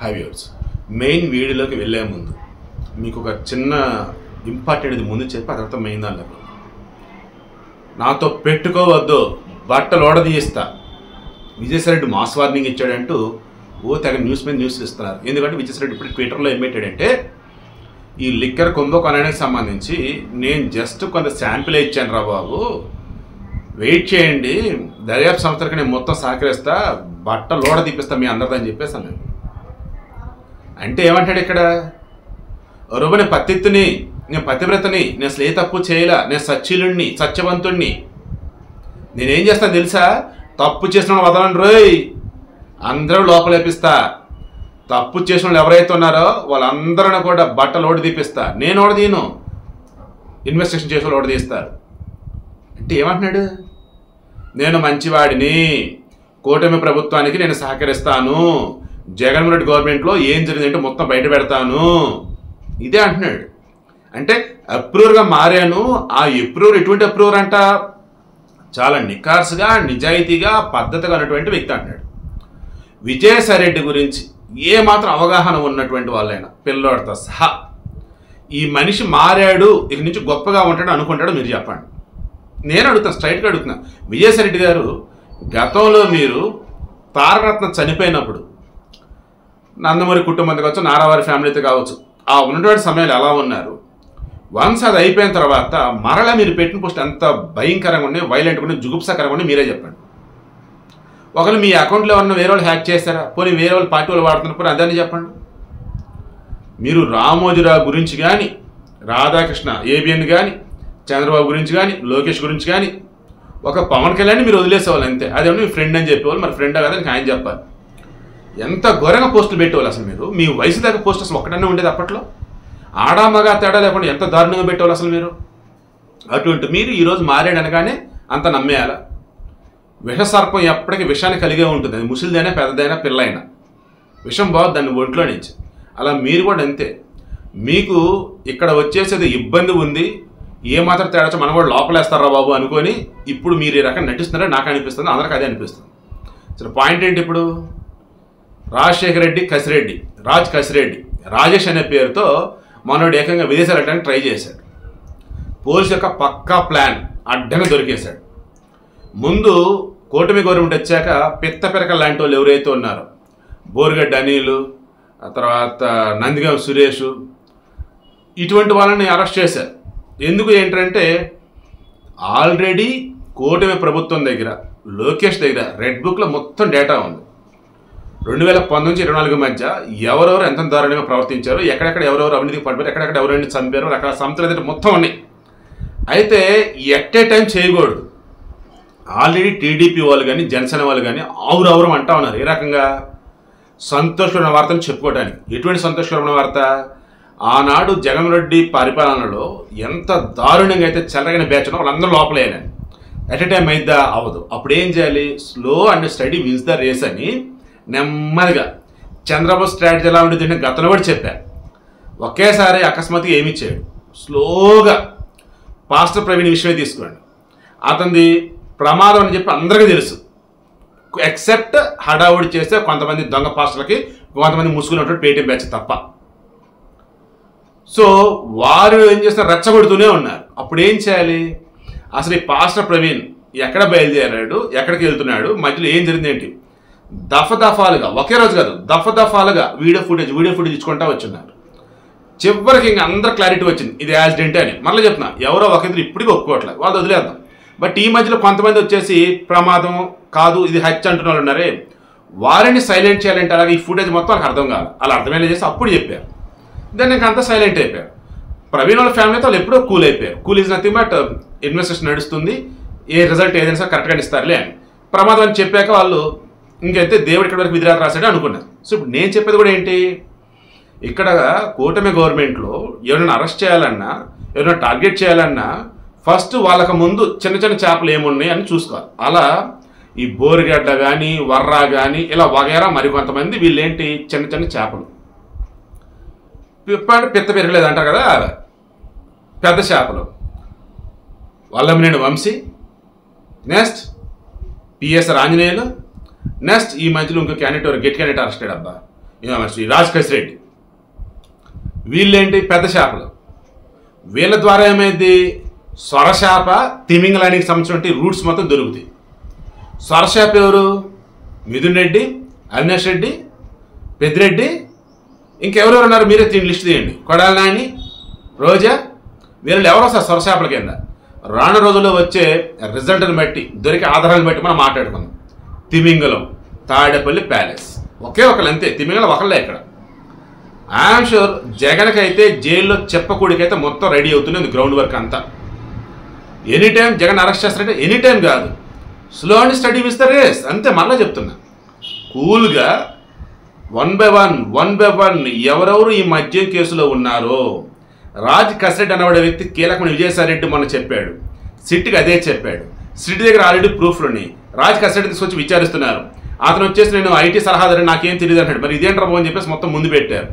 Hi viewers, main వీడియోలోకి వెళ్ళే ముందు మీకు ఒక చిన్న ఇంపార్టెంట్ ఇది ముందు చెప్పి ఆ తర్వాత మెయిన్ దానిలోకి నాతో పెట్టుకోవద్దు, బట్టలు ఓడదీయిస్తా. విజయసాయిరెడ్డి మాస్ వార్నింగ్ ఇచ్చాడంటూ తెగ న్యూస్ మీద న్యూస్లు ఇస్తున్నారు. ఎందుకంటే విజయసాయిరెడ్డి ఇప్పుడు ట్విట్టర్లో ఏం పెట్టాడంటే, ఈ లిక్కర్ కుంభకోణానికి సంబంధించి నేను జస్ట్ కొంత శాంపిల్ ఇచ్చాను రా బాబు, వెయిట్ చేయండి, దర్యాప్తు సంస్థలకి నేను మొత్తం సహకరిస్తా, బట్టలు ఓడ తీపిస్తా మీ అందరిదని చెప్పేసాను నేను. అంటే ఏమంటాడు ఇక్కడ, రూబ నేను పతిత్తుని, నేను పతివ్రతని, నేను అసలు ఏ తప్పు చేయలా, నేను సచ్చీలుణ్ణి, సత్యవంతుణ్ణి, నేనేం చేస్తాను తెలుసా, తప్పు చేసిన వాళ్ళు వదలని రోయ్, అందరూ లోపలేపిస్తా, తప్పు చేసిన వాళ్ళు ఎవరైతే ఉన్నారో వాళ్ళందరూ కూడా బట్టలు ఓడి తీపిస్తా, నేను ఓడదీను, ఇన్వెస్టిగేషన్ చేసిన వాళ్ళు ఓడదీస్తారు. అంటే ఏమంటున్నాడు, నేను మంచివాడిని, కూటమి ప్రభుత్వానికి నేను సహకరిస్తాను, జగన్మోహన్ రెడ్డి గవర్నమెంట్లో ఏం జరిగిందంటే మొత్తం బయట పెడతాను, ఇదే అంటున్నాడు. అంటే అప్రూవర్గా మారాను. ఆ అప్రూవర్ ఎటువంటి అప్రూవర్ అంట, చాలా నిఖార్సుగా, నిజాయితీగా, పద్ధతిగా ఉన్నటువంటి వ్యక్తి అంటున్నాడు. విజయసాయిరెడ్డి గురించి ఏమాత్రం అవగాహన ఉన్నటువంటి వాళ్ళైనా పిల్లోడితో సహా ఈ మనిషి మారాడు, ఇక నుంచి గొప్పగా ఉంటాడు అనుకుంటాడు, మీరు చెప్పండి. నేను అడుగుతాను, స్ట్రైట్గా అడుగుతున్నా. విజయసాయిరెడ్డి గారు గతంలో మీరు తారకరత్న చనిపోయినప్పుడు నందమూరి కుటుంబంతో కావచ్చు, నారావారి ఫ్యామిలీతో కావచ్చు, ఆ ఉన్నటువంటి సమయాలు ఎలా ఉన్నారు, వన్స్ అది అయిపోయిన తర్వాత మరలా మీరు పెట్టిన పోస్ట్ ఎంత భయంకరంగా ఉన్నాయి, వైలెంట్గా ఉన్నాయి, జుగుప్సాకరంగా ఉన్నాయి, మీరే చెప్పండి. ఒకవేళ మీ అకౌంట్లో ఏమన్నా వేరే వాళ్ళు హ్యాక్ చేస్తారా, పోనీ వేరే వాళ్ళు పార్టీ వాళ్ళు వాడుతున్నారు, పోనీ అదని చెప్పండి. మీరు రామోజీరావు గురించి కానీ, రాధాకృష్ణ ఏబిఎన్ కానీ, చంద్రబాబు గురించి కానీ, లోకేష్ గురించి కానీ, ఒక పవన్ కళ్యాణ్ మీరు వదిలేసేవాళ్ళు అంతే. అదేమో మీ ఫ్రెండ్ అని చెప్పేవాళ్ళు, మరి ఫ్రెండ్ కాదని ఆయన చెప్పాలి. ఎంత ఘోరంగా పోస్టులు పెట్టేవాళ్ళు అసలు మీరు, మీ వయసు దాకా పోస్ట్ అసలు ఒక్కటనే ఉండేది అప్పట్లో, ఆడామగా తేడా లేకుండా ఎంత దారుణంగా పెట్టేవాళ్ళు అసలు మీరు. అటువంటి మీరు ఈరోజు మారాడు అనగానే అంత నమ్మేయాలా? విషసర్పం ఎప్పటికీ విషాన్ని కలిగే ఉంటుంది, అది ముసిలిదైనా పెద్దదైనా పిల్లైనా విషం బాగుంది దాన్ని ఒంట్లో నుంచి. అలా మీరు కూడా అంతే. మీకు ఇక్కడ వచ్చేసేది ఇబ్బంది ఉంది, ఏమాత్రం తేడా మనం కూడా లోపలేస్తారా బాబు అనుకొని ఇప్పుడు మీరు ఈ రకంగా నటిస్తున్నారో నాకు అనిపిస్తుంది, అందరికీ అదే అనిపిస్తుంది. అసలు పాయింట్ ఏంటి, ఇప్పుడు రాజశేఖర రెడ్డి కసిరెడ్డి, కసిరెడ్డి, రాజేష్ అనే పేరుతో మనోడు ఏకంగా విదేశాలు వెళ్ళడానికి ట్రై చేశాడు. పోలీసు యొక్క పక్కా ప్లాన్ అడ్డంగా దొరికేశాడు. ముందు కూటమి గవర్నమెంట్ వచ్చాక పిత్త పిరకలు లాంటి వాళ్ళు ఎవరైతే ఉన్నారో, బోరుగడ్డ అనిలు, ఆ తర్వాత నందిగాం సురేష్, ఇటువంటి వాళ్ళని అరెస్ట్ చేశారు. ఎందుకు ఏంటంటే ఆల్రెడీ కూటమి ప్రభుత్వం దగ్గర, లోకేష్ దగ్గర రెడ్ బుక్లో మొత్తం డేటా ఉంది. 2019 నుంచి 2024 మధ్య ఎవరెవరు ఎంత దారుణంగా ప్రవర్తించారు, ఎక్కడెక్కడ ఎవరెవరు అవినీతికి పడిపోయారు, ఎక్కడెక్కడ ఎవరైనా చంపారు, అక్కడ సంస్థలు మొత్తం ఉన్నాయి. అయితే ఎట్ ఏ టైం చేయకూడదు. ఆల్రెడీ టీడీపీ వాళ్ళు కానీ, జనసేన వాళ్ళు కానీ ఆవురవరం అంటా ఉన్నారు. ఏ రకంగా? సంతోషకరమైన వార్తను చెప్పుకోవడానికి. ఎటువంటి సంతోషకరమైన వార్త? ఆనాడు జగన్మోహన్ రెడ్డి పరిపాలనలో ఎంత దారుణంగా అయితే చెలరగిన బ్యాచ్ ఉన్నా వాళ్ళందరూ లోపలేయాలని. At a time అయిద్దా? అవ్వదు. అప్పుడు ఏం చేయాలి? Slow and steady wins the race అని నెమ్మదిగా చంద్రబాబు స్ట్రాటజీ ఎలా ఉంటుంది అంటే గతంలో కూడా చెప్పారు. ఒకేసారి అకస్మాత్తుగా ఏమి చేయడు, స్లోగా పాస్టర్ ప్రవీణ్ విషయమే తీసుకోండి. అతనిది ప్రమాదం అని చెప్పి అందరికీ తెలుసు, ఎక్సెప్ట్ హడావుడి చేస్తే కొంతమంది దొంగ పాస్టర్లకి, కొంతమంది ముసుగున్నటువంటి పేటీఎం బ్యాచ్ తప్ప. సో వారు ఏం చేస్తారు, రెచ్చగొడుతూనే ఉన్నారు. అప్పుడు ఏం చేయాలి? అసలు ఈ పాస్టర్ ప్రవీణ్ ఎక్కడ బయలుదేరాడు, ఎక్కడికి వెళ్తున్నాడు, మధ్యలో ఏం జరిగింది ఏంటి, దఫాలుగా, ఒకే రోజు కాదు దఫాలుగా వీడియో ఫుటేజ్ ఇచ్చుకుంటా వచ్చున్నారు. చివరికి ఇంకా అందరు క్లారిటీ వచ్చింది ఇది యాక్సిడెంట్ అని. మళ్ళీ చెప్తున్నా, ఎవరో ఒకరిద్దరు ఇప్పటికీ ఒప్పుకోవట్లేదు, వాళ్ళు వదిలేద్దాం. బట్ ఈ మధ్యలో కొంతమంది వచ్చేసి ప్రమాదం కాదు ఇది హత్య అంటున్న వాళ్ళు ఉన్నారే, వారిని సైలెంట్ చేయాలంటే అలాగే ఈ ఫుటేజ్ మొత్తం వాళ్ళకి అర్థం కాదు, అలా అర్థమయ్యేలా చేసి అప్పుడు చెప్పారు. దాన్ని ఇంకా అంతా సైలెంట్ అయిపోయారు. ప్రవీణ్ వాళ్ళ ఫ్యామిలీతో వాళ్ళు ఎప్పుడో కూల్ అయిపోయారు. Cool is nothing but investigation నడుస్తుంది, ఏ రిజల్ట్ ఏదైనా సరే కరెక్ట్గా ఇస్తారులే అని. ప్రమాదం అని చెప్పాక వాళ్ళు ఇంకైతే దేవుడు ఇక్కడ వరకు విధిరాత రాశాడు అనుకున్నారు. సో ఇప్పుడు నేను చెప్పేది కూడా ఏంటి, ఇక్కడ కూటమి గవర్నమెంట్లో ఎవరైనా అరెస్ట్ చేయాలన్నా, ఎవరైనా టార్గెట్ చేయాలన్నా ఫస్ట్ వాళ్ళకు ముందు చిన్న చిన్న చేపలు ఏమున్నాయి అని చూసుకోవాలి. అలా ఈ బోరుగడ్డ కానీ, వర్రా కానీ, ఇలా వగేరా మరికొంతమంది వీళ్ళేంటి చిన్న చిన్న చేపలు, పిత్త పెరగలేదు అంటారు కదా, పెద్ద చేపలు. Vallabhaneni Vamsi, next PS Anjaneyulu, next ఈ మధ్యలో ఇంకో క్యాండిడేట్ గెట్ క్యాండిడేట్ అరెస్ట్ అబ్బా. శ్రీ రాజ్ కసిరెడ్డి, వీళ్ళేంటి పెద్ద చేపలు. వీళ్ళ ద్వారా ఏమైంది, సొరచేప తిమింగలానికి సంబంధించిన రూట్స్ మొత్తం దొరుకుతాయి. సొరచేప ఎవరు, మిథున్ రెడ్డి, అవినాష్ రెడ్డి, పెద్దిరెడ్డి, ఇంకెవరెవరు ఉన్నారు మీరే లిస్ట్ తీయండి, కొడాలి నాని, రోజా, వీళ్ళు ఎవరో సార్ సొరచేపల కింద. రాను రోజుల్లో వచ్చే రిజల్ట్ని బట్టి దొరికే ఆధారాలను బట్టి మనం మాట్లాడుకుందాం. తిమింగలం, తాడేపల్లి ప్యాలెస్, ఒకే ఒకళ్ళు అంతే, తిమింగలం ఒకళ్ళే ఇక్కడ. ఐఎమ్ షూర్ జగన్కి అయితే జైల్లో చెప్పకూడికైతే మొత్తం రెడీ అవుతుంది గ్రౌండ్ వర్క్ అంతా. ఎనీ టైం జగన్ అరెస్ట్ చేస్తారంటే ఎనీ టైం కాదు, slow and steady with the race అంతే. మళ్ళీ చెప్తున్నా, కూల్గా వన్ బై వన్ ఎవరెవరు ఈ మద్యం కేసులో ఉన్నారో. రాజ్ కసిరెడ్డి అనబడే వ్యక్తి కీలకమైన విజయసాయిరెడ్డి మొన్న చెప్పాడు, సిట్కి అదే చెప్పాడు. సిట్ దగ్గర ఆల్రెడీ ప్రూఫ్లుని రాజ్ కసిరెడ్డి తీసుకొచ్చి విచారిస్తున్నారు. అతను వచ్చేసి నేను ఐటీ సలహాదారు నాకేం తెలియదు అంటాడు. మరి ఇదేంట్రా బాబు అని చెప్పేసి మొత్తం ముందు పెట్టారు.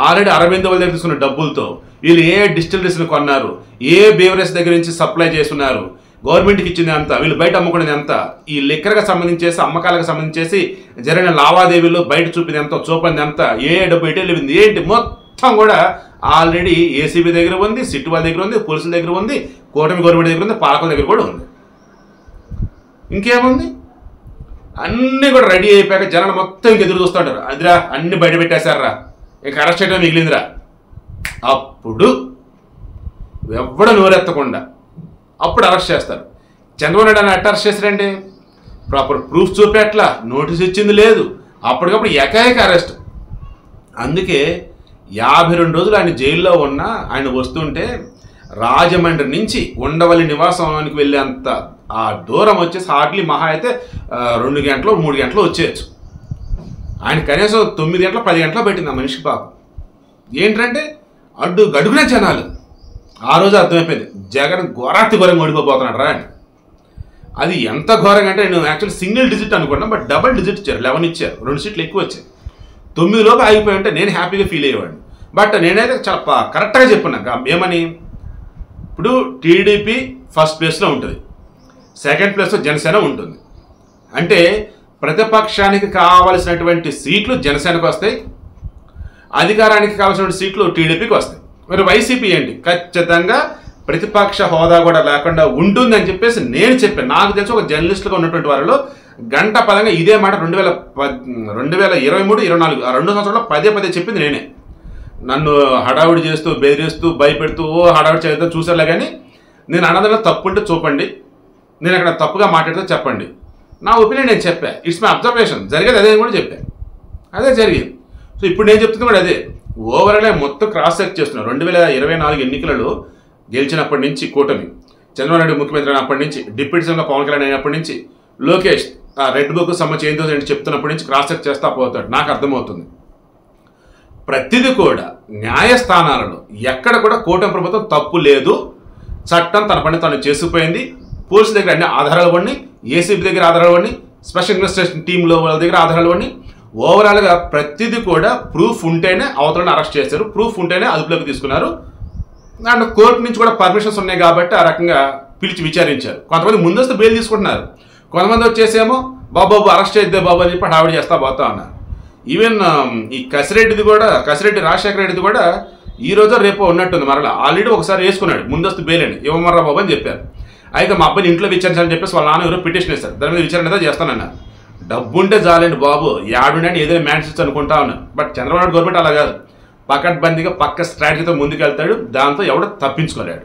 ఆల్రెడీ అరవింద్ వాళ్ళ దగ్గర తీసుకున్న డబ్బులతో వీళ్ళు ఏ డిస్టిలరీస్ని కొన్నారు, ఏ బేవరేజ్ దగ్గర నుంచి సప్లై చేస్తున్నారు, గవర్నమెంట్కి ఇచ్చింది ఎంత, వీళ్ళు బయట అమ్ముకునేది ఎంత, ఈ లిక్కర్కి సంబంధించేసి అమ్మకాలకు సంబంధించేసి జరిగిన లావాదేవీలు బయట చూపింది ఎంత, చూపింది ఎంత, ఏ డబ్బు ఎటు వెళ్ళింది ఏంటి మొత్తం కూడా ఆల్రెడీ ఏసీబీ దగ్గర ఉంది, సిట్ వాళ్ళ దగ్గర ఉంది, పోలీసుల దగ్గర ఉంది, కూటమి గవర్నమెంట్ దగ్గర ఉంది, పాలకుల దగ్గర కూడా ఉంది. ఇంకేముంది, అన్నీ కూడా రెడీ అయిపోయాక జనాలు మొత్తం ఇంక ఎదురు చూస్తూ ఉంటారు. అదిరా అన్ని బయట పెట్టేశారా, ఇంక అరెస్ట్ చేయడం మిగిలిందిరా. అప్పుడు ఎవ్వడ నోరెత్తకుండా అప్పుడు అరెస్ట్ చేస్తారు. చంద్రబాబు నాయుడు ఎట్లా అరెస్ట్ చేశారండి, ప్రాపర్ ప్రూఫ్ చూపేట్లా, నోటీస్ ఇచ్చింది లేదు, అప్పటికప్పుడు ఏకైక అరెస్ట్. అందుకే 52 రోజులు ఆయన జైల్లో ఉన్నా ఆయన వస్తుంటే రాజమండ్రి నుంచి ఉండవల్లి నివాసానికి వెళ్ళేంత ఆ దూరం వచ్చేసి హార్డ్లీ మహా అయితే 2 గంటలు 3 గంటలు వచ్చేయచ్చు. ఆయన కనీసం 9 గంటలు 10 గంటలు పెట్టింది ఆ మనిషి పాపం. ఏంటంటే గడుగునే జనాలు. ఆ రోజు అర్థమైపోయింది జగన్ ఘోరాతి ఘోరంగా ఓడిపోతున్నాడు రా అని. అది ఎంత ఘోరంగా అంటే నేను యాక్చువల్లీ సింగిల్ డిజిట్ అనుకున్నాను, బట్ డబుల్ డిజిట్ ఇచ్చారు, 11 ఇచ్చారు, 2 సీట్లు ఎక్కువ వచ్చాయి. 9 లోపు ఆగిపోయి ఉంటే నేను హ్యాపీగా ఫీల్ అయ్యేవాడిని. బట్ నేనైతే చాలా కరెక్ట్గా చెప్పున్నాను ఏమని, ఇప్పుడు టీడీపీ ఫస్ట్ ప్లేస్లో ఉంటుంది, సెకండ్ ప్లేస్లో జనసేన ఉంటుంది. అంటే ప్రతిపక్షానికి కావలసినటువంటి సీట్లు జనసేనకు వస్తాయి, అధికారానికి కావాల్సినటువంటి సీట్లు టీడీపీకి వస్తాయి. మరి వైసీపీ ఏంటి, ఖచ్చితంగా ప్రతిపక్ష హోదా కూడా లేకుండా ఉంటుందని చెప్పేసి నేను చెప్పాను. నాకు తెలిసి ఒక జర్నలిస్టుగా ఉన్నటువంటి వారిలో గంట పదంగా ఇదే మాట 2023, 24 ఆ 2 సంవత్సరాల్లో పదే చెప్పింది నేనే. నన్ను హడావుడి చేస్తూ బెదిరిస్తూ భయపెడుతూ హడావుడి చేద్దాం చూసారులే, కానీ నేను అన్నదాన్ని తప్పుంటే చూపండి, నేను అక్కడ తప్పుగా మాట్లాడితే చెప్పండి, నా ఒపీనియన్ నేను చెప్పా, ఇట్స్ మై అబ్జర్వేషన్, జరిగేది అదే కూడా చెప్పా, అదే జరిగింది. సో ఇప్పుడు నేను చెప్తుంది కూడా అదే. ఓవరాల్గా మొత్తం క్రాస్ చెక్ చేస్తున్నాను. 2024 ఎన్నికలలో గెలిచినప్పటి నుంచి కూటమి, చంద్రబాబు నాయుడు ముఖ్యమంత్రి అయినప్పటి నుంచి, డిప్యూటీ సీఎంగా పవన్ కళ్యాణ్ అయినప్పటి నుంచి, లోకేష్ రెడ్ బుక్ సంబంధించి ఏంటో చెప్తున్నప్పటి నుంచి క్రాస్ చెక్ చేస్తా పోతాడు. నాకు అర్థమవుతుంది ప్రతిదీ కూడా న్యాయస్థానాలలో ఎక్కడ కూడా కూటమి ప్రభుత్వం తప్పు లేదు, చట్టం తన పని తను చేసుకుపోయింది. పోలీసుల దగ్గర అన్ని ఆధారాలు పడి, ఏసీబీ దగ్గర ఆధారాలు పడి, స్పెషల్ ఇన్వెస్టిగేషన్ టీంలో వాళ్ళ దగ్గర ఆధారాలు పడి, ఓవరాల్గా ప్రతిదీ కూడా ప్రూఫ్ ఉంటేనే అవతలను అరెస్ట్ చేశారు, ప్రూఫ్ ఉంటేనే అదుపులోకి తీసుకున్నారు. అండ్ కోర్టు నుంచి కూడా పర్మిషన్స్ ఉన్నాయి కాబట్టి ఆ రకంగా పిలిచి విచారించారు. కొంతమంది ముందస్తు బెయిల్ తీసుకుంటున్నారు, కొంతమంది వచ్చేసేమో బాబు అరెస్ట్ చేద్దే బాబు అని చెప్పి హడావిడి చేస్తా పోతా ఉన్నారు. ఈవెన్ ఈ కసిరెడ్డి రాజశేఖర రెడ్డిది కూడా ఈ రోజు రేపు ఉన్నట్టుంది. మరలా ఆల్రెడీ ఒకసారి వేసుకున్నాడు ముందస్తు బెయిల్ అని, ఇవ్వమర్రా బాబు అని చెప్పారు. అయితే మా అబ్బాయిని ఇంట్లో విచారించాలని చెప్పేసి వాళ్ళ నాన్న ఎవరో పిటిషన్ వేస్తారు, దాని మీద విచారణ ఏదో చేస్తానన్నారు. డబ్బు ఉంటే చాలండి బాబు, యాడుండి ఏదైనా మ్యాన్స్ అనుకుంటా ఉన్నారు. బట్ చంద్రబాబు నాయుడు గవర్నమెంట్ అలా కాదు, పకడ్బందీగా పక్క స్ట్రాటజీతో ముందుకెళ్తాడు, దాంతో ఎవడో తప్పించుకోలేడు.